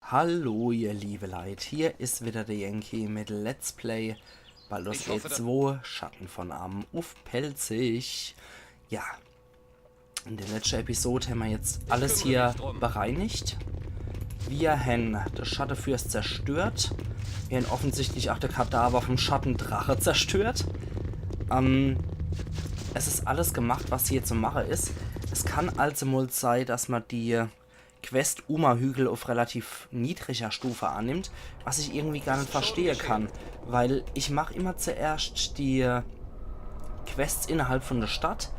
Hallo ihr liebe Leute, hier ist wieder der Yankee mit Let's Play Baldur's Gate 2 Schatten von Amn auf Pelzig. Ja, in der letzten Episode haben wir jetzt alles hier bereinigt. Wir haben den Schattenfürst zerstört. Wir haben offensichtlich auch den Kadaver vom Schattendrache zerstört. Es ist alles gemacht, was hier zu machen ist. Es kann also mal sein, dass man die Quest Uma-Hügel auf relativ niedriger Stufe annimmt, was ich irgendwie gar nicht verstehen kann, weil ich mache immer zuerst die Quests innerhalb von der Stadt,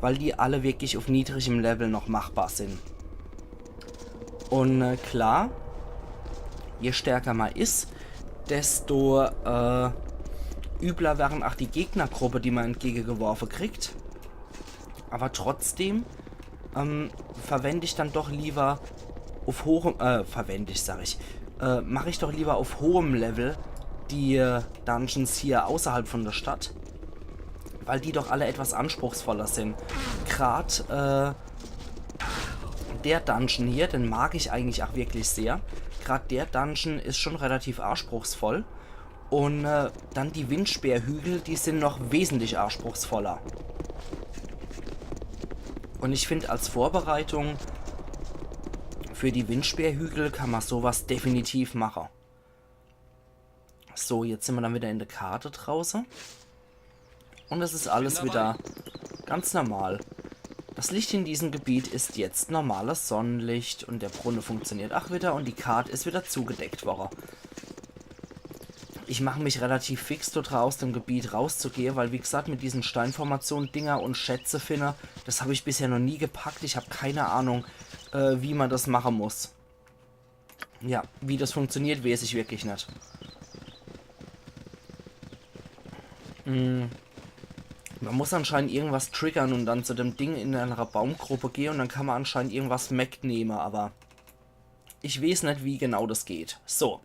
weil die alle wirklich auf niedrigem Level noch machbar sind. Und klar, je stärker man ist, desto übler wären auch die Gegnergruppe, die man entgegengeworfen kriegt. Aber trotzdem verwende ich dann doch lieber auf hohem, mache ich doch lieber auf hohem Level die Dungeons hier außerhalb von der Stadt, weil die doch alle etwas anspruchsvoller sind. Gerade der Dungeon hier, den mag ich eigentlich auch wirklich sehr. Gerade der Dungeon ist schon relativ anspruchsvoll. Und dann die Windspeerhügel, die sind noch wesentlich anspruchsvoller. Und ich finde, als Vorbereitung für die Windspeerhügel kann man sowas definitiv machen. So, jetzt sind wir dann wieder in der Karte draußen. Und es ist alles wieder ganz normal. Das Licht in diesem Gebiet ist jetzt normales Sonnenlicht und der Brunnen funktioniert auch wieder und die Karte ist wieder zugedeckt worden. Ich mache mich relativ fix dort aus dem Gebiet rauszugehen, weil wie gesagt mit diesen Steinformationen Dinger und Schätze finde, das habe ich bisher noch nie gepackt. Ich habe keine Ahnung, wie man das machen muss. Ja, wie das funktioniert, weiß ich wirklich nicht. Man muss anscheinend irgendwas triggern und dann zu dem Ding in einer Baumgruppe gehen und dann kann man anscheinend irgendwas wegnehmen, aber ich weiß nicht, wie genau das geht. So.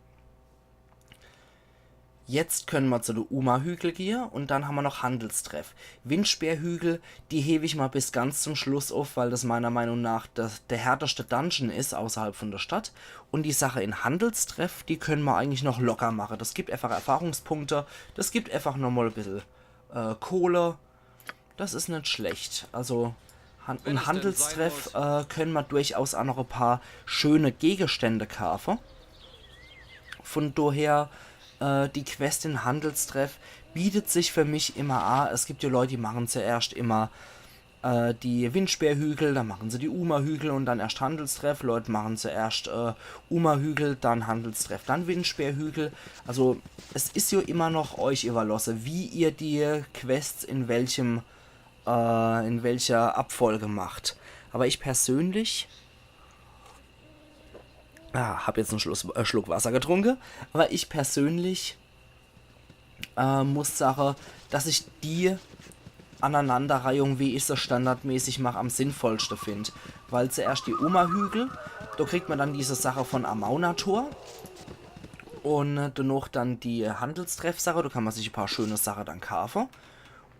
Jetzt können wir zu den Uma-Hügel gehen und dann haben wir noch Handelstreff. Windspeerhügel, die hebe ich mal bis ganz zum Schluss auf, weil das meiner Meinung nach der härteste Dungeon ist außerhalb von der Stadt. Und die Sache in Handelstreff, die können wir eigentlich noch locker machen. Das gibt einfach Erfahrungspunkte, das gibt einfach nochmal ein bisschen Kohle. Das ist nicht schlecht. Also in Handelstreff können wir durchaus auch noch ein paar schöne Gegenstände kaufen. Von daher die Quest in Handelstreff bietet sich für mich immer an. Es gibt ja Leute, die machen zuerst immer die Windspeerhügel, dann machen sie die Uma-Hügel und dann erst Handelstreff. Leute machen zuerst Uma-Hügel, dann Handelstreff, dann Windspeerhügel. Also es ist ja immer noch euch überlassen, wie ihr die Quests in welcher Abfolge macht. Aber ich persönlich habe jetzt einen Schluck Wasser getrunken, aber ich persönlich muss sagen, dass ich die Aneinanderreihung, wie ich sie standardmäßig mache, am sinnvollsten finde. Weil zuerst die Uma-Hügel, da kriegt man dann diese Sache von Amaunator und danach dann die Handelstreff-Sache, da kann man sich ein paar schöne Sachen dann kaufen.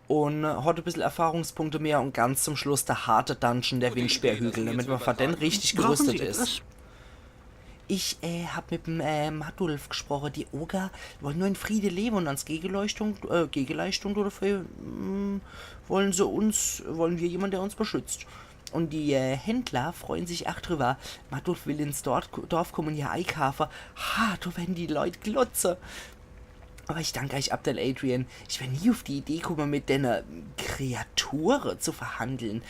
Und hat ein bisschen Erfahrungspunkte mehr und ganz zum Schluss der harte Dungeon der Windspeerhügel, damit man für den richtig gerüstet ist. Ich hab mit dem Matulf gesprochen, die Oger wollen nur in Friede leben und als Gegenleistung dafür wollen wir jemanden, der uns beschützt. Und die Händler freuen sich auch drüber. Matulf will ins Dorf kommen und hier einkaufen. Ha, da werden die Leute glotzen. Aber ich danke euch, Abdel Adrian. Ich wäre nie auf die Idee gekommen, mit deiner Kreatur zu verhandeln.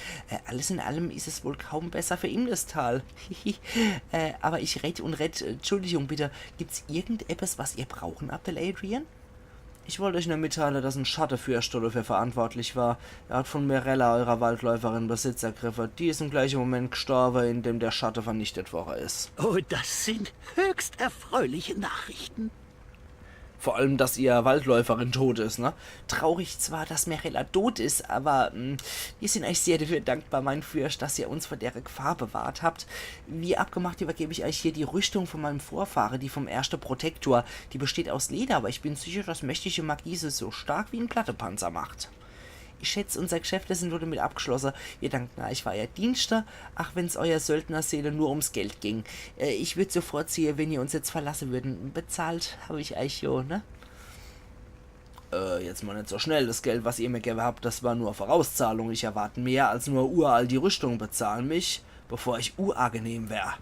Alles in allem ist es wohl kaum besser für Imnestal. Aber ich rede. Entschuldigung bitte. Gibt's irgendetwas, was ihr brauchen, Abdel Adrian? Ich wollte euch nur mitteilen, dass ein Schattenfürst dafür verantwortlich war. Er hat von Mirella, eurer Waldläuferin, Besitz ergriffen. Die ist im gleichen Moment gestorben, in dem der Schatten vernichtet worden ist. Oh, das sind höchst erfreuliche Nachrichten. Vor allem, dass ihr Waldläuferin tot ist, ne? Traurig zwar, dass Mirella tot ist, aber wir sind euch sehr dafür dankbar, mein Fürst, dass ihr uns vor der Gefahr bewahrt habt. Wie abgemacht übergebe ich euch hier die Rüstung von meinem Vorfahre, die vom ersten Protektor. Die besteht aus Leder, aber ich bin sicher, dass mächtige Magie sie so stark wie ein Plattepanzer macht. Ich schätze, unser Geschäft sind wurde mit abgeschlossen. Ihr dankt, na, ich war ja Dienster. Ach, wenn's euer Söldnerseele nur ums Geld ging. Ich würde sofort ziehen, wenn ihr uns jetzt verlassen würden. Bezahlt habe ich euch jo, ne? Jetzt mal nicht so schnell. Das Geld, was ihr mir gegeben habt, das war nur Vorauszahlung. Ich erwarte mehr als nur uralt die Rüstung bezahlen mich, bevor ich urangenehm wäre.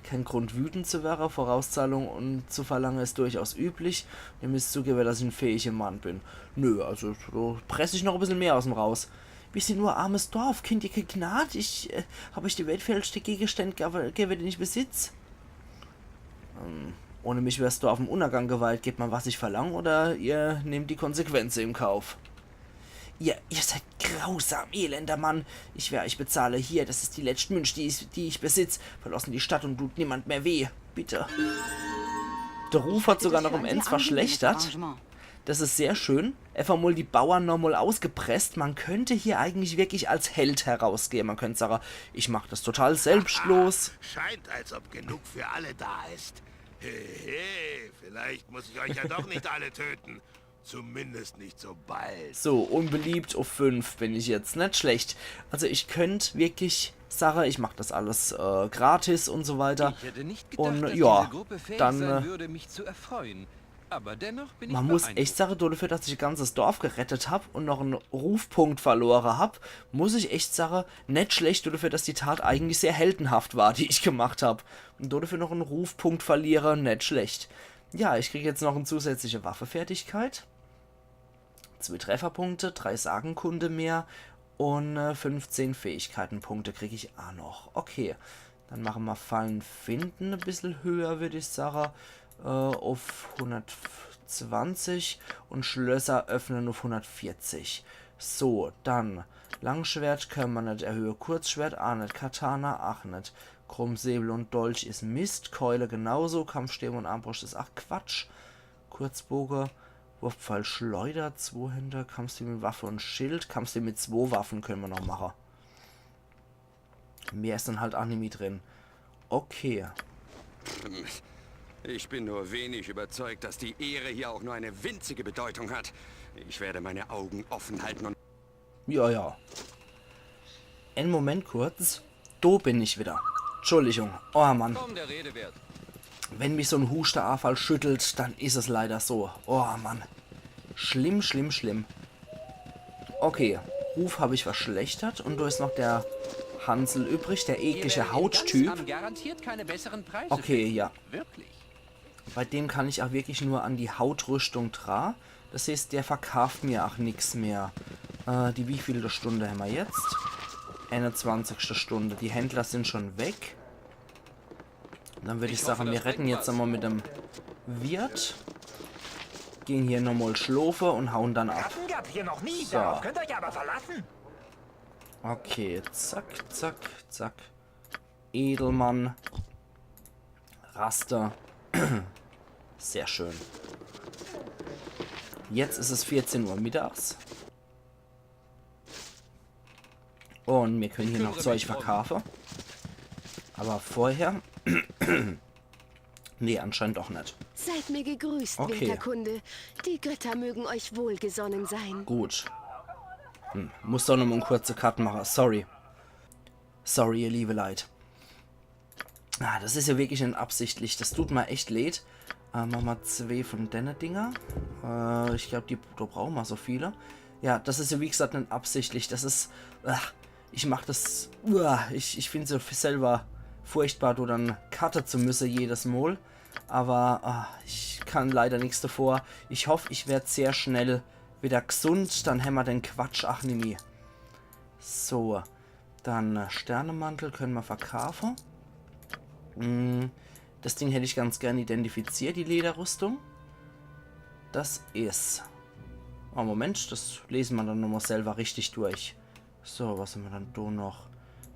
Kein Grund wütend zu werden, Vorauszahlung und zu verlangen ist durchaus üblich. Ihr müsst zugeben, dass ich ein fähiger Mann bin. Nö, also so presse ich noch ein bisschen mehr aus dem raus. Wir sind nur armes Dorf, kennt ihr keine Gnade? Habe euch die wertvollste Gegenstände gebe, den ich besitz. Ohne mich wärst du auf dem Untergang geweiht. Gebt mal, was ich verlange, oder ihr nehmt die Konsequenzen im Kauf. Ihr seid grausam, elender Mann. Ich bezahle hier. Das ist die letzte Münch, die ich besitze. Verlassen die Stadt und tut niemand mehr weh. Bitte. Der Ruf hat sogar noch um Ends verschlechtert. Das ist sehr schön. Einfach mal die Bauern nochmal ausgepresst. Man könnte hier eigentlich wirklich als Held herausgehen. Man könnte sagen, ich mache das total selbstlos. Scheint, als ob genug für alle da ist. Hehe, vielleicht muss ich euch ja doch nicht alle töten. Zumindest nicht so bald. So, unbeliebt auf 5 bin ich jetzt. Nicht schlecht. Also ich könnte wirklich sagen, ich mache das alles gratis und so weiter. Ich hätte nicht gedacht, Und dass ja, diese Gruppe fähig dann sein würde, mich zu erfreuen. Aber dennoch bin man ich muss beeindruckt. echt sagen, dafür, dass ich ein ganzes Dorf gerettet habe und noch einen Rufpunkt verloren habe, muss ich echt sagen, nicht schlecht dafür, dass die Tat eigentlich sehr heldenhaft war, die ich gemacht habe. Und dafür noch einen Rufpunkt verliere, nicht schlecht. Ja, ich kriege jetzt noch eine zusätzliche Waffefertigkeit. 2 Trefferpunkte, 3 Sagenkunde mehr und 15 Fähigkeitenpunkte kriege ich auch noch. Okay, dann machen wir Fallen finden ein bisschen höher, würde ich sagen, auf 120 und Schlösser öffnen auf 140. So, dann Langschwert können wir nicht erhöhen, Kurzschwert auch nicht, Katana auch nicht, Krummsäbel und Dolch ist Mist, Keule genauso, Kampfstäbe und Armbrust ist ach Quatsch, Kurzbogen, Wurfpfeil, Schleuder, 2 Hände, Kampfstil mit Waffe und Schild. Kampfstil mit 2 Waffen können wir noch machen. Mehr ist dann halt Anime drin. Okay. Ich bin nur wenig überzeugt, dass die Ehre hier auch nur eine winzige Bedeutung hat. Ich werde meine Augen offen halten und... Ja. Einen Moment kurz. Da bin ich wieder. Entschuldigung. Oh Mann. Kaum der Rede wert. Wenn mich so ein Husteranfall schüttelt, dann ist es leider so. Oh Mann. Schlimm, schlimm, schlimm. Okay, Ruf habe ich verschlechtert und da ist noch der Hansel übrig, der eklige Hauttyp. Garantiert keine besseren Preise. Okay, ja. Wirklich. Bei dem kann ich auch wirklich nur an die Hautrüstung dran. Das heißt, der verkauft mir auch nichts mehr. Die wievielte Stunde haben wir jetzt? 21. Stunde. Die Händler sind schon weg. Dann würde ich sagen, wir retten jetzt nochmal mit dem Wirt. Gehen hier nochmal schlafen und hauen dann ab. Ratten gab hier noch nie, So. darauf könnt ihr euch aber verlassen. Okay, zack, zack, zack. Edelmann. Raster. Sehr schön. Jetzt ist es 14 Uhr mittags. Und wir können hier noch Zeug verkaufen. Aber vorher... Nee, anscheinend doch nicht. Seid mir gegrüßt, Okay. Winterkunde. Die Götter mögen euch wohlgesonnen sein. Gut. Muss doch noch mal einen kurzen Cut machen. Sorry. Sorry, ihr liebe Leid. Das ist ja wirklich nicht absichtlich. Das tut mir echt leid. Machen wir 2 von den Dinger. Ich glaube, da brauchen wir so viele. Ja, das ist ja wie gesagt nicht absichtlich. Das ist... ich mache das... ich finde es ja selber furchtbar, du dann cutten zu müssen jedes Mal. Aber ich kann leider nichts davor. Ich hoffe, ich werde sehr schnell wieder gesund. Dann haben wir den Quatsch ach nie. So, dann Sternemantel können wir verkaufen. Das Ding hätte ich ganz gern identifiziert, die Lederrüstung. Das ist... Oh, Moment, das lesen wir dann nochmal selber richtig durch. So, was haben wir dann da noch?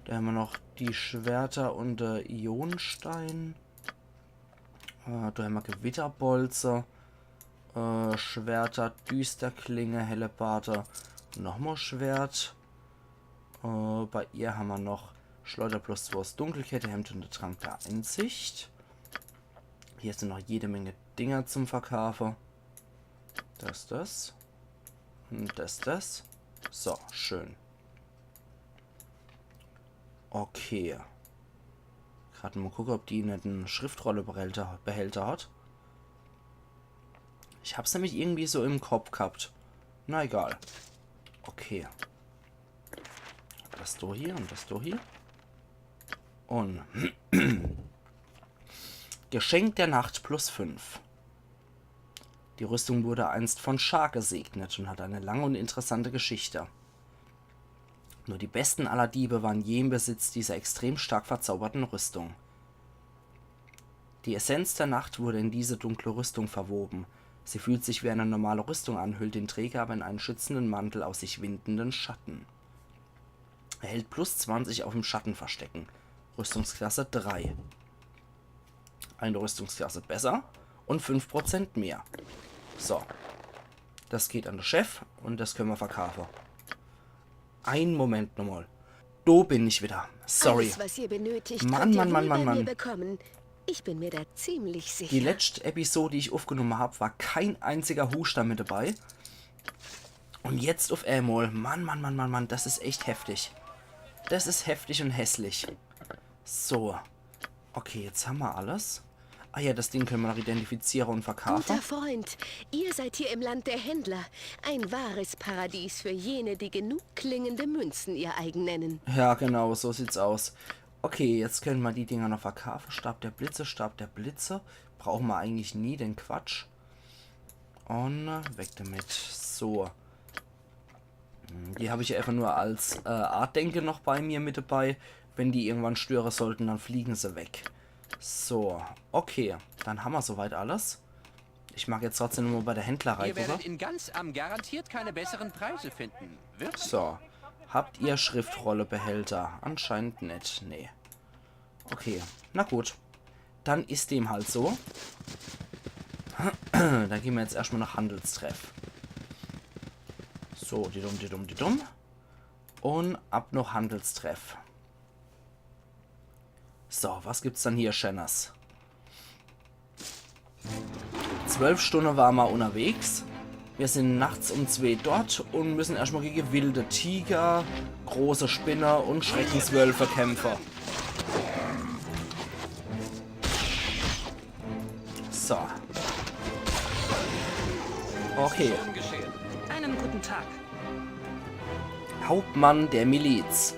Da haben wir noch die Schwerter und Ionenstein. Da haben wir Gewitterbolze. Schwerter, Düsterklinge, Hellebarde. Nochmal Schwert. Bei ihr haben wir noch Schleuder plus 2 aus Dunkelkette, Hemd und der Trank der Einsicht. Hier sind noch jede Menge Dinger zum Verkaufen. Das. Und das. So, schön. Okay. Gerade mal gucken, ob die nicht einen Schriftrollebehälter hat. Ich hab's nämlich irgendwie so im Kopf gehabt. Na egal. Okay. Das da hier und das da hier. Und Geschenk der Nacht +5. Die Rüstung wurde einst von Shark gesegnet und hat eine lange und interessante Geschichte. Nur die besten aller Diebe waren je im Besitz dieser extrem stark verzauberten Rüstung. Die Essenz der Nacht wurde in diese dunkle Rüstung verwoben. Sie fühlt sich wie eine normale Rüstung an, hüllt den Träger aber in einen schützenden Mantel aus sich windenden Schatten. Erhält +20 auf dem Schatten verstecken. Rüstungsklasse 3. Eine Rüstungsklasse besser und 5% mehr. So. Das geht an den Chef und das können wir verkaufen. Einen Moment nochmal. Da bin ich wieder. Sorry. Alles, was ihr benötigt, Mann. könnt ihr wohl bei mir bekommen. Ich bin mir da ziemlich sicher. Die letzte Episode, die ich aufgenommen habe, war kein einziger Huster mit dabei. Und jetzt auf einmal. Mann, das ist echt heftig. Das ist heftig und hässlich. So. Okay, jetzt haben wir alles. Ah ja, das Ding können wir noch identifizieren und verkaufen. Guter Freund, ihr seid hier im Land der Händler. Ein wahres Paradies für jene, die genug klingende Münzen ihr eigen nennen. Ja, genau, so sieht's aus. Okay, jetzt können wir die Dinger noch verkaufen. Stab der Blitze. Brauchen wir eigentlich nie, den Quatsch. Und weg damit. So. Die habe ich einfach nur als Artdenke noch bei mir mit dabei. Wenn die irgendwann stören sollten, dann fliegen sie weg. So, okay. Dann haben wir soweit alles. Ich mag jetzt trotzdem nur bei der Händlerei Ihr werdet gucken. in ganz am garantiert keine besseren Preise finden. Wirklich? So. Habt ihr Schriftrollebehälter? Anscheinend nicht. Nee. Okay. Na gut. Dann ist dem halt so. Dann gehen wir jetzt erstmal nach Handelstreff. So, die dumm. Und ab noch Handelstreff. So, was gibt's dann hier, Shanners? 12 Stunden waren wir unterwegs. Wir sind nachts um 2 dort und müssen erstmal gegen wilde Tiger, große Spinner und Schreckenswölfe kämpfen. So. Okay. Geschehen. Einen guten Tag. Hauptmann der Miliz.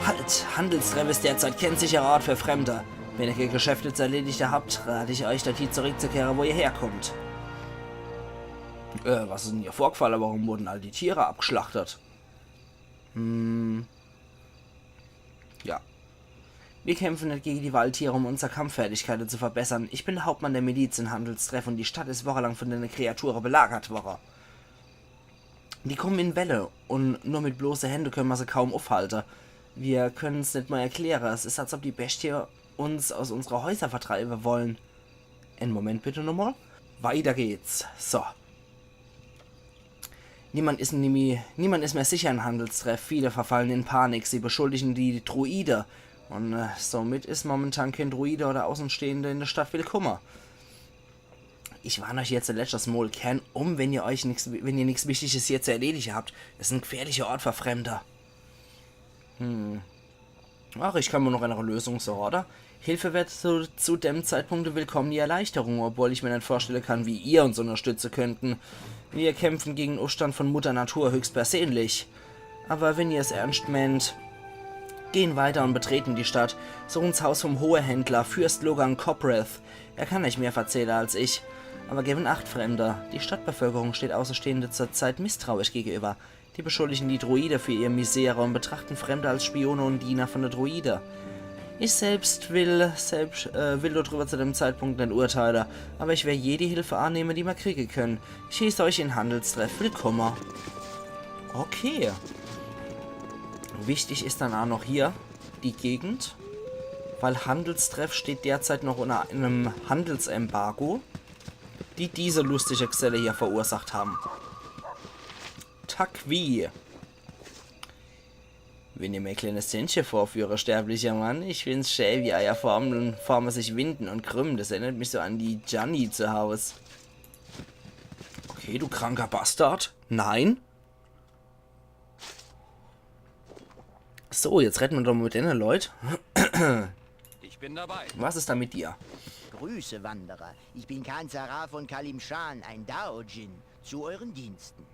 Halt! Handelstreff ist derzeit kein sicherer Ort für Fremde. Wenn ihr Geschäfte zu erledigen habt, rate ich euch, dorthin zurückzukehren, wo ihr herkommt. Was ist denn hier vorgefallen? Warum wurden all die Tiere abgeschlachtet? Ja. Wir kämpfen nicht gegen die Waldtiere, um unsere Kampffertigkeiten zu verbessern. Ich bin der Hauptmann der Miliz in Handelstreff und die Stadt ist wochenlang von den Kreaturen belagert worden. Die kommen in Welle und nur mit bloßen Händen können wir sie kaum aufhalten. Wir können es nicht mal erklären. Es ist, als ob die Bestie uns aus unserer Häuser vertreiben wollen. Einen Moment bitte nochmal. Weiter geht's. So. Niemand ist mehr sicher in Handelstreff. Viele verfallen in Panik. Sie beschuldigen die Druide. Und somit ist momentan kein Druide oder Außenstehende in der Stadt willkommen. Ich warne euch jetzt letztes Mal, Kern um, wenn ihr nichts Wichtiges hier zu erledigen habt. Es ist ein gefährlicher Ort für Fremde. Ach, ich kann mir noch eine Lösung so, oder? Hilfe wird zu dem Zeitpunkt willkommen die Erleichterung, obwohl ich mir nicht vorstellen kann, wie ihr uns unterstützen könnten. Wir kämpfen gegen den Aufstand von Mutter Natur höchstpersönlich. Aber wenn ihr es ernst meint, gehen weiter und betreten die Stadt. Suchen ins Haus vom Hohehändler, Fürst Logan Copreth. Er kann euch mehr erzählen als ich. Aber geben Acht, Fremder. Die Stadtbevölkerung steht Außenstehende zurzeit misstrauisch gegenüber. Die beschuldigen die Druide für ihr Misere und betrachten Fremde als Spione und Diener von der Druide. Ich selbst will darüber zu dem Zeitpunkt nicht urteilen, aber ich werde jede Hilfe annehmen, die wir kriegen können. Ich hieße euch in Handelstreff willkommen. Okay. Wichtig ist dann auch noch hier die Gegend, weil Handelstreff steht derzeit noch unter einem Handelsembargo, die diese lustige Geselle hier verursacht haben. Takwi. Wenn ihr mir ein kleines Zähnchen vorführe, sterblicher Mann, ich find's schön, wie Eier formen sich winden und krümmen. Das erinnert mich so an die Gianni zu Hause. Okay, du kranker Bastard. Nein. So, jetzt retten wir doch mal mit denen, Leute. Ich bin dabei. Was ist da mit dir? Grüße, Wanderer. Ich bin Khan Zara von Kalimshan, ein Dao-Djinn. Zu euren Diensten.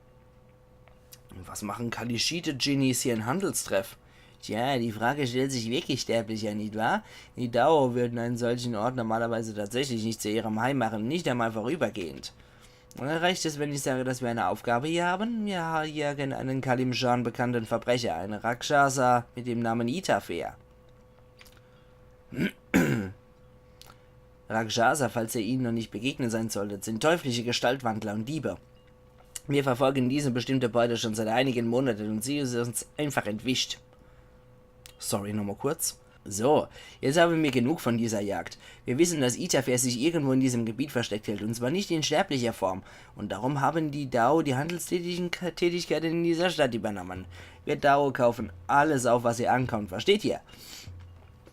Was machen Kalishite-Genies hier in Handelstreff? Tja, die Frage stellt sich wirklich sterblicher, nicht wahr? Die Dao würden einen solchen Ort normalerweise tatsächlich nicht zu ihrem Heim machen, nicht einmal vorübergehend. Reicht es, wenn ich sage, dass wir eine Aufgabe hier haben? Wir jagen einen Kalimshan bekannten Verbrecher, einen Rakshasa mit dem Namen Itafer. Rakshasa, falls ihr ihnen noch nicht begegnet sein solltet, sind teuflische Gestaltwandler und Diebe. Wir verfolgen diese bestimmte Beute schon seit einigen Monaten und sie ist uns einfach entwischt. Sorry, nochmal kurz. So, jetzt haben wir genug von dieser Jagd. Wir wissen, dass Itafer sich irgendwo in diesem Gebiet versteckt hält, und zwar nicht in sterblicher Form. Und darum haben die Dao die Handelstätigkeiten in dieser Stadt übernommen. Wir Dao kaufen alles auf, was ihr ankommt, versteht ihr?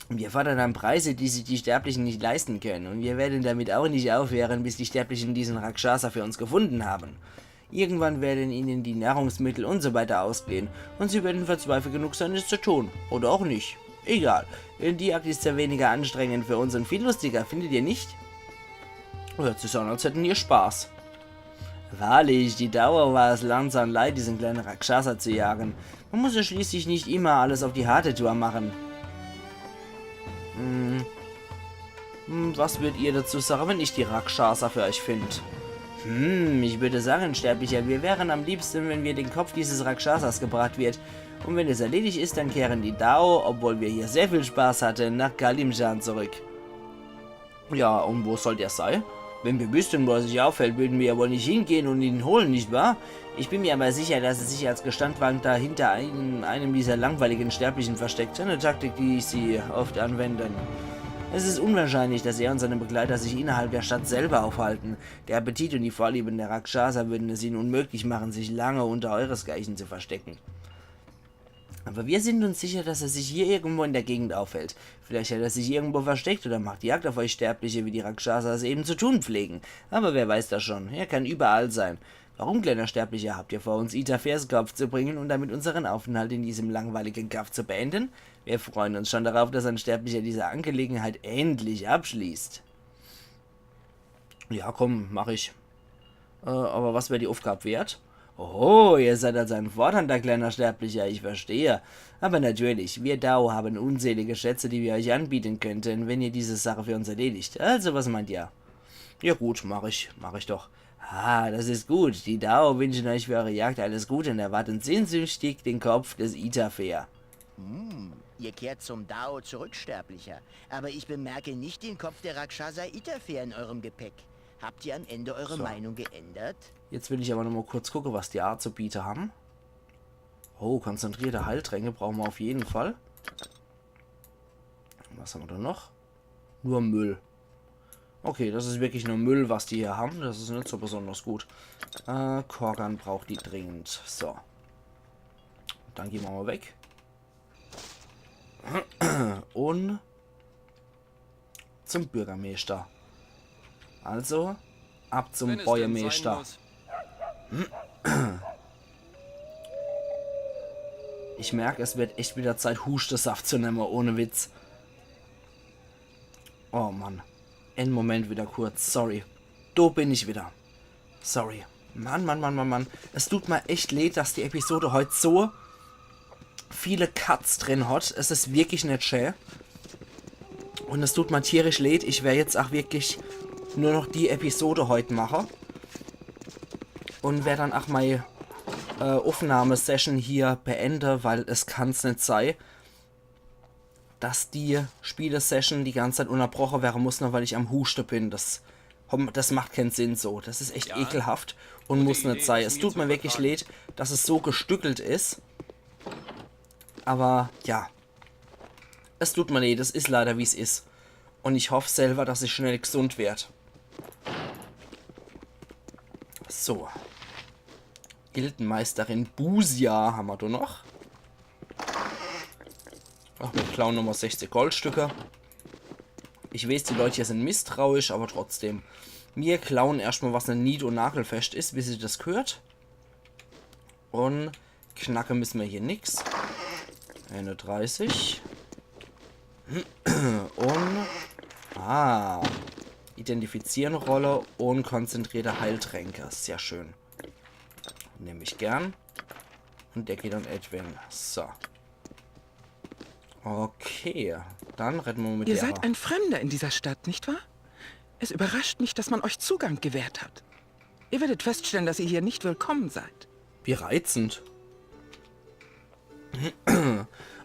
Wir fordern dann Preise, die sich die Sterblichen nicht leisten können. Und wir werden damit auch nicht aufhören, bis die Sterblichen diesen Rakshasa für uns gefunden haben. Irgendwann werden ihnen die Nahrungsmittel und so weiter ausgehen. Und sie werden verzweifelt genug sein, es zu tun. Oder auch nicht. Egal. Die Jagd ist ja weniger anstrengend für uns und viel lustiger, findet ihr nicht? Hört sich an, als hätten ihr Spaß. Wahrlich, die Dauer war es langsam leid, diesen kleinen Rakshasa zu jagen. Man muss ja schließlich nicht immer alles auf die harte Tour machen. Was würdet ihr dazu sagen, wenn ich die Rakshasa für euch finde? Ich würde sagen, Sterblicher, wir wären am liebsten, wenn wir den Kopf dieses Rakshasas gebracht wird. Und wenn es erledigt ist, dann kehren die Dao, obwohl wir hier sehr viel Spaß hatten, nach Kalimshan zurück. Ja, und wo soll der sein? Wenn wir wüssten, wo er sich aufhält, würden wir ja wohl nicht hingehen und ihn holen, nicht wahr? Ich bin mir aber sicher, dass er sich als Gestandwandler hinter einem dieser langweiligen Sterblichen versteckt. Eine Taktik, die sie oft anwenden. Es ist unwahrscheinlich, dass er und seine Begleiter sich innerhalb der Stadt selber aufhalten. Der Appetit und die Vorlieben der Rakshasa würden es ihnen unmöglich machen, sich lange unter euresgleichen zu verstecken. Aber wir sind uns sicher, dass er sich hier irgendwo in der Gegend aufhält. Vielleicht hat er sich irgendwo versteckt oder macht Jagd auf euch Sterbliche, wie die Rakshasas eben zu tun pflegen. Aber wer weiß das schon, er kann überall sein. Warum, kleiner Sterblicher, habt ihr vor, uns Itafers Kopf zu bringen und damit unseren Aufenthalt in diesem langweiligen Kaff zu beenden? Wir freuen uns schon darauf, dass ein Sterblicher diese Angelegenheit endlich abschließt. Ja, komm, mach ich. Aber was wäre die Aufgabe wert? Oh, ihr seid also ein fordernder kleiner Sterblicher, ich verstehe. Aber natürlich, wir Dao haben unzählige Schätze, die wir euch anbieten könnten, wenn ihr diese Sache für uns erledigt. Also, was meint ihr? Ja gut, mach ich doch. Ah, das ist gut. Die Dao wünschen euch für eure Jagd alles Gute und erwarten sehnsüchtig den Kopf des Itafer. Ihr kehrt zum Dao zurück, Sterblicher. Aber ich bemerke nicht den Kopf der Rakshasa Itafer in eurem Gepäck. Habt ihr am Ende eure Meinung geändert? Jetzt will ich aber noch mal kurz gucken, was die Art zu bieten haben. Oh, konzentrierte Heiltränke brauchen wir auf jeden Fall. Was haben wir da noch? Nur Müll. Okay, das ist wirklich nur Müll, was die hier haben. Das ist nicht so besonders gut. Korgan braucht die dringend. So. Dann gehen wir mal weg. Und zum Bürgermeister. Also, ab zum Bäuermeister. Ich merke, es wird echt wieder Zeit, Hustesaft zu nehmen, ohne Witz. Oh Mann. Einen Moment wieder kurz, sorry. Da bin ich wieder. Sorry. Mann. Es tut mir echt leid, dass die Episode heute so viele Cuts drin hat. Es ist wirklich nicht schön. Und es tut mir tierisch leid. Ich werde jetzt auch wirklich nur noch die Episode heute machen. Und werde dann auch meine Aufnahmesession hier beenden, weil es kann es nicht sein, dass die Spielesession die ganze Zeit unterbrochen werden muss, nur weil ich am Husten bin. Das macht keinen Sinn so. Das ist echt ekelhaft und muss nicht sein. Es tut mir wirklich leid, dass es so gestückelt ist. Aber ja, es tut mir leid, es ist leider wie es ist. Und ich hoffe selber, dass ich schnell gesund werde. So. Gildenmeisterin Busia haben wir da noch. Ach, wir klauen nochmal 60 Goldstücke. Ich weiß, die Leute hier sind misstrauisch, aber trotzdem. Wir klauen erstmal, was eine nied- und nagelfest ist, wie sich das gehört. Und knacken müssen wir hier nichts. 31. Und... Identifizieren Rolle und konzentrierte Heiltränke. Sehr schön. Nehme ich gern. Und der geht an Edwin. So. Okay. Dann retten wir mit Ihr der. seid ein Fremder in dieser Stadt, nicht wahr? Es überrascht mich, dass man euch Zugang gewährt hat. Ihr werdet feststellen, dass ihr hier nicht willkommen seid. Wie reizend.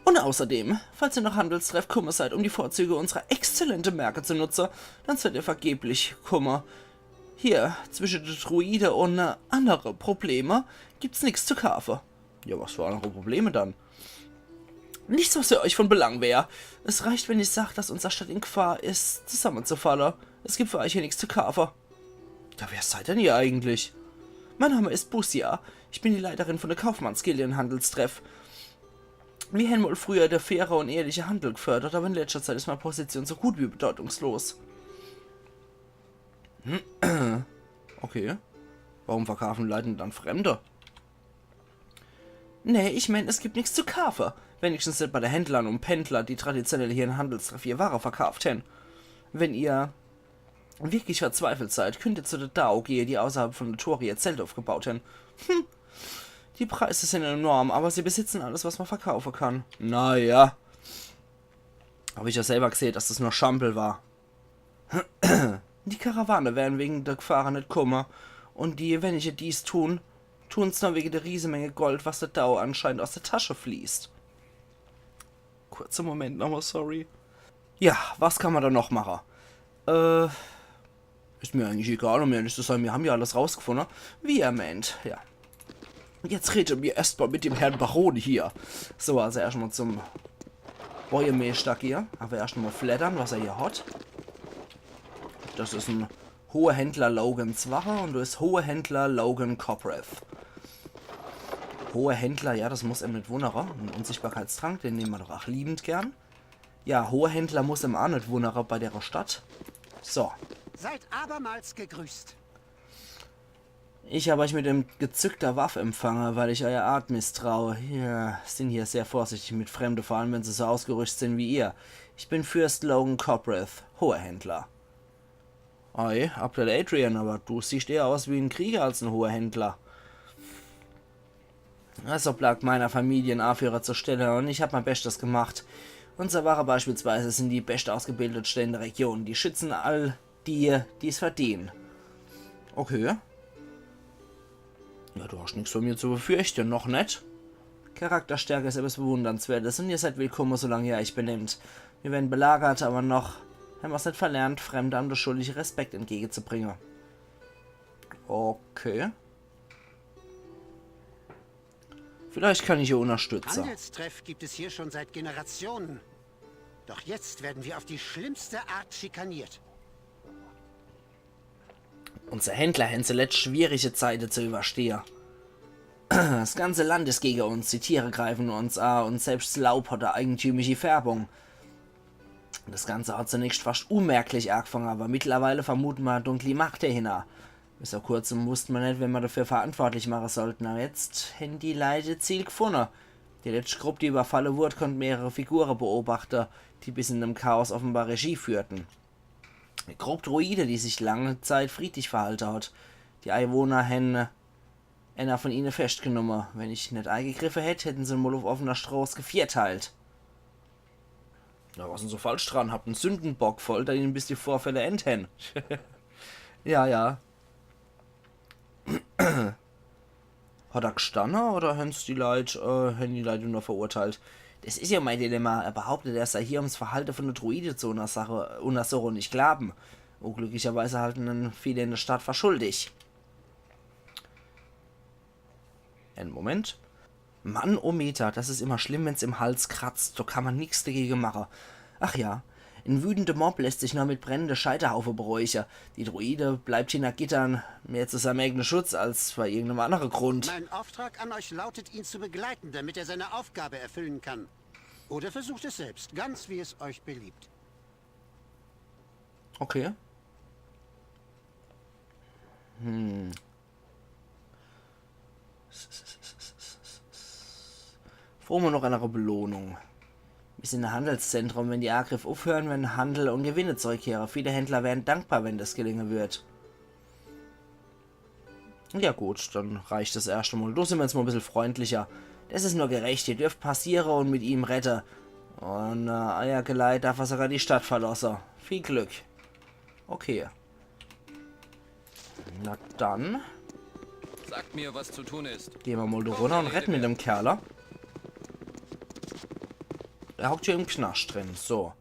Und außerdem, falls ihr noch Handelstreff Kummer seid, um die Vorzüge unserer exzellenten Märkte zu nutzen, dann seid ihr vergeblich Kummer. Hier, zwischen der Druide und andere Probleme, gibt's nichts zu kaufen. Ja, was für andere Probleme dann? Nichts, was für euch von Belang wäre. Es reicht, wenn ich sage, dass unsere Stadt in Gefahr ist, zusammenzufallen. Es gibt für euch hier nichts zu kaufen. Ja, wer seid denn ihr eigentlich? Mein Name ist Busia. Ich bin die Leiterin von der Kaufmannsgilde in Handelstreff. Wir haben wohl früher der faire und ehrliche Handel gefördert, aber in letzter Zeit ist meine Position so gut wie bedeutungslos. Okay. Warum verkaufen Leute dann Fremde? Nee, ich meine, es gibt nichts zu kaufen. Wenigstens nicht bei den Händlern und Pendlern, die traditionell hier in Handelstreff ihre Ware verkauft haben. Wenn ihr wirklich verzweifelt seid, könnt ihr zu der Dao gehen, die außerhalb von der Tore ihr Zelt aufgebaut haben. Die Preise sind enorm, aber sie besitzen alles, was man verkaufen kann. Naja. Habe ich ja selber gesehen, dass das nur Schampel war. Die Karawane werden wegen der Gefahren nicht kommen. Und die, wenn ich dies tun, tun's nur wegen der Riesenmenge Gold, was der Dao anscheinend aus der Tasche fließt. Kurzer Moment nochmal, sorry. Ja, was kann man da noch machen? Ist mir eigentlich egal, um ehrlich zu sein, wir haben ja alles rausgefunden. Wie ihr meint, ja. Jetzt reden wir erstmal mit dem Herrn Baron hier. So, also erstmal zum Bäuermeister hier. Aber erstmal flattern, was er hier hat. Das ist ein hoher Händler Logan Zwache und du bist hoher Händler Logan Copreth. Hoher Händler, ja, das muss er mit wundern. Ein Unsichtbarkeitstrank, den nehmen wir doch auch liebend gern. Ja, hoher Händler muss ihm auch nicht wundern bei der Stadt. So. Seid abermals gegrüßt. Ich habe euch mit dem gezückter Waffe empfangen, weil ich euer Art misstraue. Wir sind hier sehr vorsichtig mit Fremden, vor allem wenn sie so ausgerüstet sind wie ihr. Ich bin Fürst Logan Copreth, hoher Händler. Ei, Abdel Adrian, aber du siehst eher aus wie ein Krieger als ein hoher Händler. Also bleibt meiner Familie ein Anführer zur Stelle und ich habe mein Bestes gemacht. Unsere Ware beispielsweise sind die best ausgebildetsten in der Region. Die schützen all die, die es verdienen. Okay. Ja, du hast nichts von mir zu befürchten, noch nicht. Charakterstärke ist etwas Bewundernswertes und ihr seid willkommen, solange ihr euch benehmt. Wir werden belagert, aber noch haben wir es nicht verlernt, Fremden durch schuldige Respekt entgegenzubringen. Okay. Vielleicht kann ich ihr unterstützen. Handelstreff gibt es hier schon seit Generationen. Doch jetzt werden wir auf die schlimmste Art schikaniert. Unser Händler haben zuletzt schwierige Zeiten zu überstehen. Das ganze Land ist gegen uns, die Tiere greifen uns an und selbst das Laub hat eine eigentümliche Färbung. Das Ganze hat zunächst fast unmerklich angefangen, aber mittlerweile vermuten wir dunkle Macht dahinter. Bis vor kurzem wussten wir nicht, wenn wir dafür verantwortlich machen sollten, aber jetzt haben die Leute Ziel gefunden. Die letzte Gruppe, die überfallen wurde, konnte mehrere Figuren beobachten, die bis in dem Chaos offenbar Regie führten. Eine Gruppe Druide, die sich lange Zeit friedlich verhalten hat. Die Einwohner haben einer von ihnen festgenommen. Wenn ich nicht eingegriffen hätte, hätten sie ihn wohl auf offener Straße gevierteilt. Na, was denn so falsch dran? Habt einen Sündenbock, foltert ihn, bis die Vorfälle enden. Ja, ja. Hat er gestanden oder haben die Leute nur verurteilt? Das ist ja mein Dilemma. Er behauptet, er sei hier ums Verhalten von der Druide zu untersuchen und nicht glauben. Unglücklicherweise halten dann viele in der Stadt für schuldig. Einen Moment. Mann, oh Meter, das ist immer schlimm, wenn es im Hals kratzt. Da kann man nichts dagegen machen. Ach ja, ein wütender Mob lässt sich nur mit brennender Scheiterhaufen beräuchern. Die Druide bleibt hinter Gittern, mehr zu seinem eigenen Schutz als für irgendeinem anderen Grund. Mein Auftrag an euch lautet, ihn zu begleiten, damit er seine Aufgabe erfüllen kann. Oder versucht es selbst, ganz wie es euch beliebt. Okay. Brauchen wir noch eine Belohnung. Wir sind ein Handelszentrum. Wenn die Angriff aufhören, werden Handel und Gewinne zurückkehren. Viele Händler wären dankbar, wenn das gelingen wird. Ja gut, dann reicht das erste Mal. Da sind wir jetzt mal ein bisschen freundlicher. Das ist nur gerecht. Ihr dürft passieren und mit ihm retten. Und Eiergeleit darf er sogar die Stadt verlassen. Viel Glück. Okay. Na dann. Sagt mir, was zu tun ist. Gehen wir mal da runter und retten mit dem Kerler. Er hockt hier im Knast drin. So.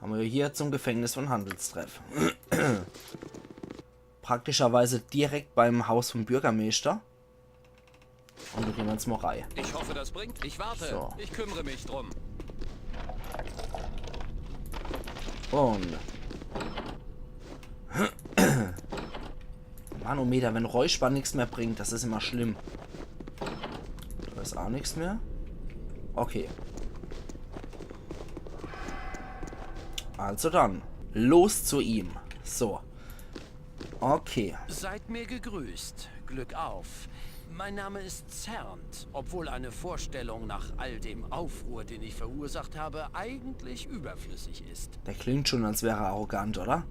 Haben wir hier zum Gefängnis von Handelstreff. Praktischerweise direkt beim Haus vom Bürgermeister. Und da gehen wir ins Morei. Ich hoffe, das bringt. Ich warte. So. Ich kümmere mich drum. Und. Manometer, wenn Räusper nichts mehr bringt, das ist immer schlimm. Da ist auch nichts mehr. Okay. Also dann. Los zu ihm. So. Okay. Seid mir gegrüßt. Glück auf. Mein Name ist Zernt, obwohl eine Vorstellung nach all dem Aufruhr, den ich verursacht habe, eigentlich überflüssig ist. Der klingt schon, als wäre er arrogant, oder?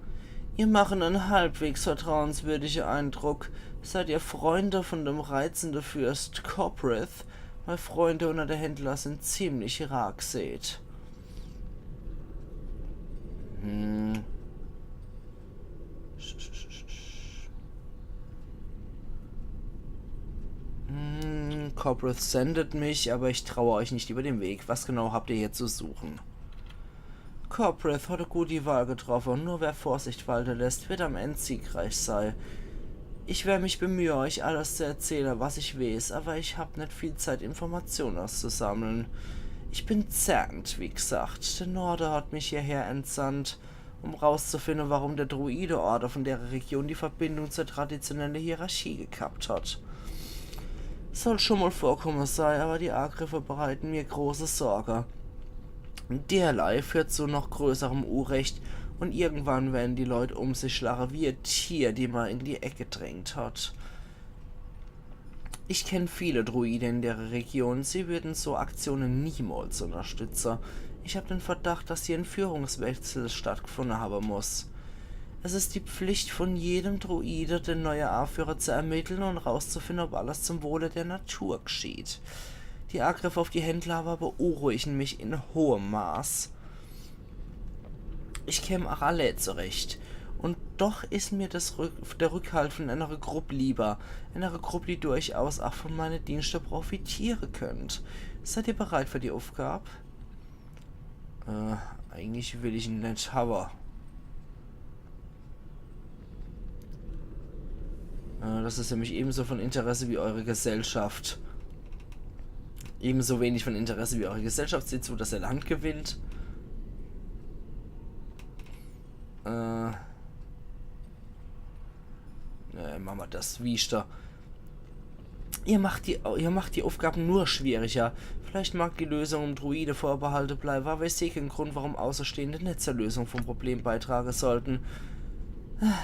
Ihr machen einen halbwegs vertrauenswürdigen Eindruck. Seid ihr Freunde von dem reizenden Fürst Coprith? Meine Freunde unter der Händler sind ziemlich Ragsät. Coprith sendet mich, aber ich traue euch nicht über den Weg. Was genau habt ihr hier zu suchen? Coprith hat gut die Wahl getroffen. Nur wer Vorsicht walten lässt, wird am Ende siegreich sein. Ich werde mich bemühen, euch alles zu erzählen, was ich weiß, aber ich habe nicht viel Zeit, Informationen auszusammeln. Ich bin Zernt, wie gesagt. Der Norde hat mich hierher entsandt, um rauszufinden, warum der Druide-Order von der Region die Verbindung zur traditionellen Hierarchie gekappt hat. Soll schon mal vorkommen sein, aber die Angriffe bereiten mir große Sorge. Derlei führt zu noch größerem Unrecht und irgendwann werden die Leute um sich schlagen wie ein Tier, die man in die Ecke drängt hat. Ich kenne viele Druiden in der Region, sie würden so Aktionen niemals unterstützen. Ich habe den Verdacht, dass hier ein Führungswechsel stattgefunden haben muss. Es ist die Pflicht von jedem Druide, den neuen Anführer zu ermitteln und herauszufinden, ob alles zum Wohle der Natur geschieht. Die Angriffe auf die Händler aber beunruhigen mich in hohem Maß. Ich käme auch alle zurecht. Und doch ist mir der Rückhalt von einer Gruppe lieber. Einer Gruppe, die durchaus auch von meinen Diensten profitieren könnt. Seid ihr bereit für die Aufgabe? Eigentlich will ich ihn nicht haben. Das ist nämlich ebenso von Interesse wie eure Gesellschaft. Ebenso wenig von Interesse wie eure Gesellschaft. Seht zu, dass ihr Land gewinnt. Machen wir das. Wie ist da? Ihr macht die Aufgaben nur schwieriger. Vielleicht mag die Lösung um Druide vorbehalten bleiben, aber ich sehe keinen Grund, warum Außerstehende nicht zur Lösung vom Problem beitragen sollten.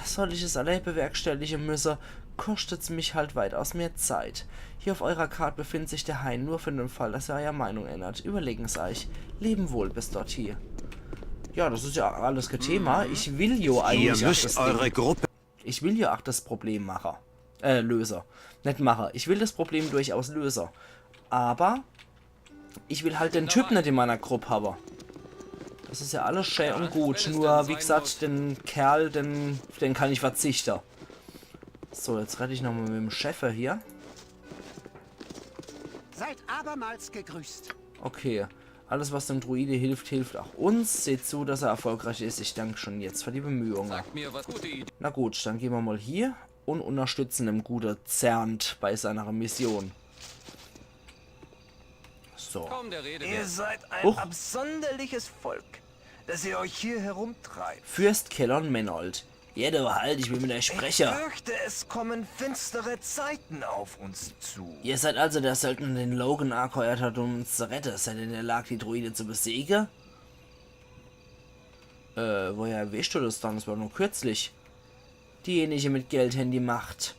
Soll ich es allein bewerkstelligen müssen, kostet es mich halt weitaus mehr Zeit. Hier auf eurer Karte befindet sich der Hain, nur für den Fall, dass ihr eure Meinung ändert. Überlegen es euch. Leben wohl bis dort hier. Ja, das ist ja alles kein Thema. Ich will ja eigentlich... Ihr müsst eure Gruppe... Ich will ja auch das Problem machen. Löser. Nicht machen. Ich will das Problem durchaus lösen. Aber ich will halt den Typ nicht in meiner Gruppe haben. Das ist ja alles schön und gut. Nur, wie gesagt, den Kerl, den kann ich verzichten. So, jetzt rette ich nochmal mit dem Chef hier. Seid abermals gegrüßt. Okay. Alles, was dem Druide hilft, hilft auch uns. Seht zu, dass er erfolgreich ist. Ich danke schon jetzt für die Bemühungen. Sagt mir, was gute Idee. Na gut, dann gehen wir mal hier und unterstützen dem guten Zernt bei seiner Mission. So. Komm, der Rede Ihr wert. seid ein Huch. absonderliches Volk, dass ihr euch hier herumtreibt. Fürst Kellon Menold. Ja, du halt, ich bin mit der Ich Sprecher. fürchte, es kommen finstere Zeiten auf uns zu. Ihr seid also der Söldner, den Logan angeheuert hat, um uns zu retten. Seid ihr in der Lage, die Druide zu besiegen? Woher weißt du das dann? Das war nur kürzlich. Diejenige mit Geld, die Macht.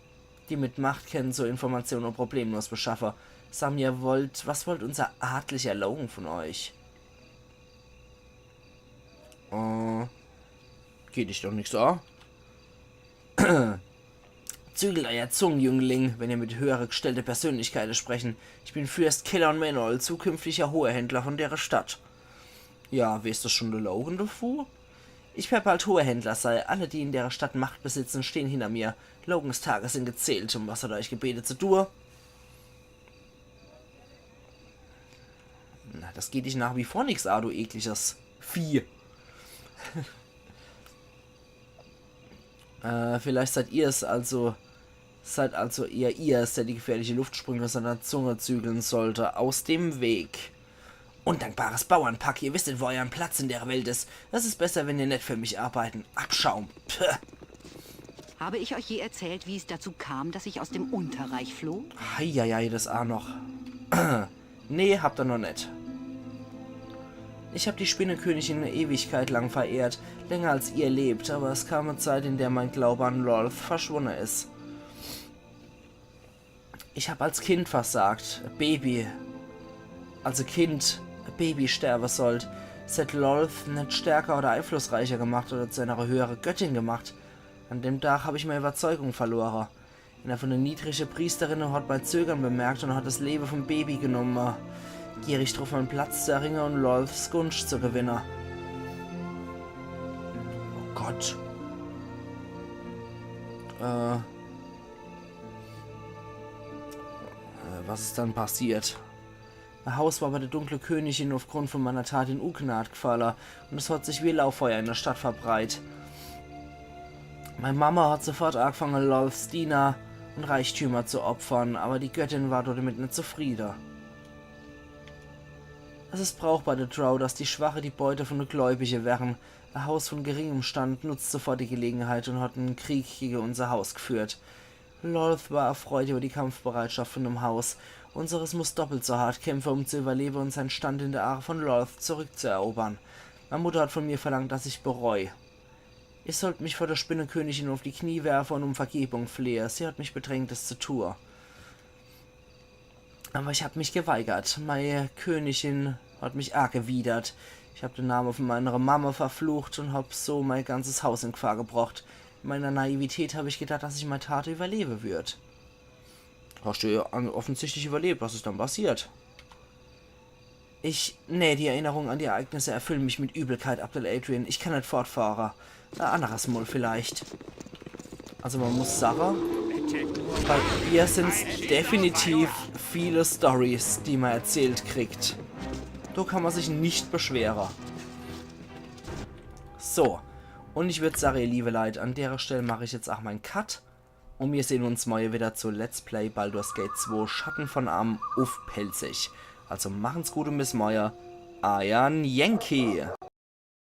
die mit Macht kennen, so Informationen und problemlos beschaffe. Samir, was wollt unser adlicher Logan von euch? Geht dich doch nichts an? Zügelt euer Zungen, Jüngling, wenn ihr mit höher gestellte Persönlichkeiten sprechen. Ich bin Fürst Kellon Menol, zukünftiger Hoherhändler von der Stadt. Ja, weißt du schon der Logan davor? Ich werde bald Hoherhändler sei. Alle, die in der Stadt Macht besitzen, stehen hinter mir. Logans Tage sind gezählt. Was hat euch gebetet zu tun? Na, das geht dich nach wie vor nichts an, du ekliges Vieh. Vielleicht seid ihr es also... Seid also eher ihr, der die gefährliche Luftsprünge seiner Zunge zügeln sollte. Aus dem Weg. Undankbares Bauernpack, ihr wisst, wo euer Platz in der Welt ist. Das ist besser, wenn ihr nicht für mich arbeiten. Abschaum. Puh. Habe ich euch je erzählt, wie es dazu kam, dass ich aus dem Unterreich floh? Heieiei, das auch noch. Nee, habt ihr noch nicht. Ich habe die Spinnenkönigin eine Ewigkeit lang verehrt. Länger als ihr lebt, aber es kam eine Zeit, in der mein Glaube an Lolth verschwunden ist. Ich habe als Kind versagt. Baby. Also Kind, Baby sterben sollt. Es hat Lolth nicht stärker oder einflussreicher gemacht oder zu einer höheren Göttin gemacht. An dem Tag habe ich meine Überzeugung verloren. Einer von den niedrigen Priesterinnen hat bei Zögern bemerkt und hat das Leben vom Baby genommen. Gierig drauf, meinen Platz zu erringen und Lolths Gunst zu gewinnen. Oh Gott. Was ist dann passiert? Mein Haus war bei der dunklen Königin aufgrund von meiner Tat in Ungnade gefallen und es hat sich wie Lauffeuer in der Stadt verbreitet. Meine Mama hat sofort angefangen, Lolths Diener und Reichtümer zu opfern, aber die Göttin war damit nicht zufrieden. Es ist brauchbar der Drow, dass die Schwache die Beute von den Gläubigen wären. Ein Haus von geringem Stand nutzt sofort die Gelegenheit und hat einen Krieg gegen unser Haus geführt. Lolth war erfreut über die Kampfbereitschaft von dem Haus. Unseres muss doppelt so hart kämpfen, um zu überleben und seinen Stand in der Aare von Lolth zurückzuerobern. Meine Mutter hat von mir verlangt, dass ich bereue. Ich sollte mich vor der Spinnenkönigin auf die Knie werfen und um Vergebung flehen. Sie hat mich bedrängt, es zu tun. Aber ich habe mich geweigert. Meine Königin hat mich arg gewidert. Ich habe den Namen von meiner Mama verflucht und habe so mein ganzes Haus in Gefahr gebracht. In meiner Naivität habe ich gedacht, dass ich meine Tat überleben würde. Hast du ja offensichtlich überlebt. Was ist dann passiert? Die Erinnerungen an die Ereignisse erfüllen mich mit Übelkeit, Abdel Adrian. Ich kann nicht fortfahren. Ein anderes Mal vielleicht. Also man muss sagen, bei ihr sind es definitiv viele Stories, die man erzählt kriegt. Da kann man sich nicht beschweren. So. Und ich würde sagen, ihr liebe Leute, an der Stelle mache ich jetzt auch meinen Cut. Und wir sehen uns morgen wieder zu Let's Play Baldur's Gate 2 Schatten von Arm auf Pelzig. Also machen's gut und bis morgen. Ayan Yankee.